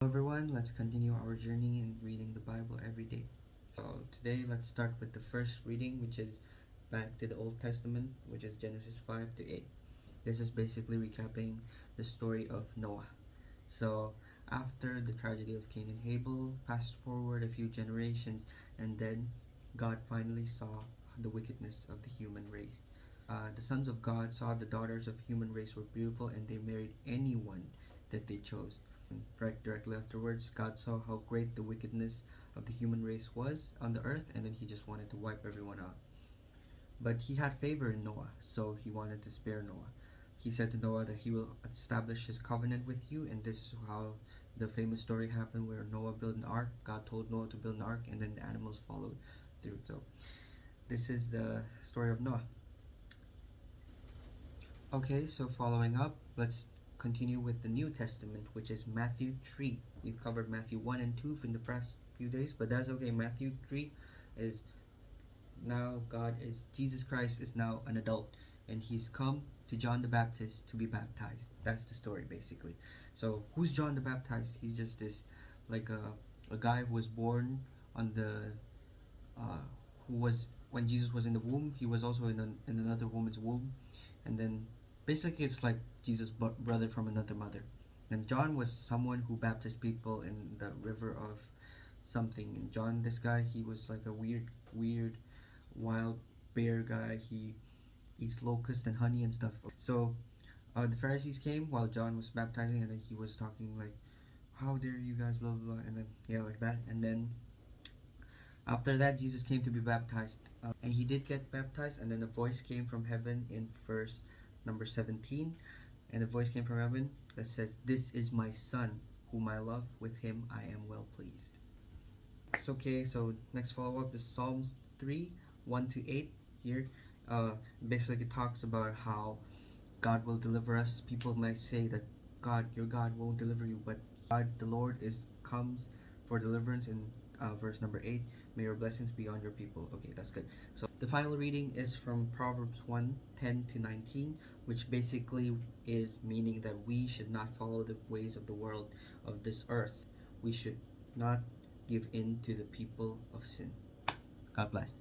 Hello everyone, let's continue our journey in reading the Bible every day. So today let's start with the first reading, which is back to the Old Testament, which is Genesis 5 to 8. This is basically recapping the story of Noah. So after the tragedy of Cain and Abel, fast forward a few generations, and then God finally saw the wickedness of the human race. The sons of God saw the daughters of human race were beautiful, and they married anyone that they chose. Right directly afterwards, God saw how great the wickedness of the human race was on the earth, and then He just wanted to wipe everyone out. But He had favor in Noah, so He wanted to spare Noah. He said to Noah that He will establish His covenant with you, and this is how the famous story happened where Noah built an ark. God told Noah to build an ark, and then the animals followed through. So, this is the story of Noah. Okay, so following up, let's continue with the New Testament, which is Matthew 3. We've covered Matthew 1 and 2 from the past few days, but that's okay. Matthew 3 is now Jesus Christ is now an adult, and he's come to John the Baptist to be baptized. That's the story, basically. So, who's John the Baptist? He's just this, like a guy who was born on the, uh, who was, when Jesus was in the womb, he was also in another woman's womb, and then basically it's like Jesus' brother from another mother. And John was someone who baptized people in the river of something. And John, this guy, he was like a weird, wild bear guy. He eats locusts and honey and stuff. So the Pharisees came while John was baptizing, and then he was talking like, "How dare you guys?" Blah blah blah, and then yeah, like that. And then after that, Jesus came to be baptized, and he did get baptized. And then a voice came from heaven in verse number 17, and the voice came from heaven that says, "This is my son, whom I love. With him I am well pleased." It's okay. So next follow up is Psalms 3, 1 to 8. Here, basically it talks about how God will deliver us. People might say that your God won't deliver you, but God, the Lord, is comes for deliverance in verse number 8. May your blessings be on your people. Okay, that's good. So the final reading is from Proverbs 1, 10 to 19, which basically is meaning that we should not follow the ways of the world of this earth. We should not give in to the people of sin. God bless.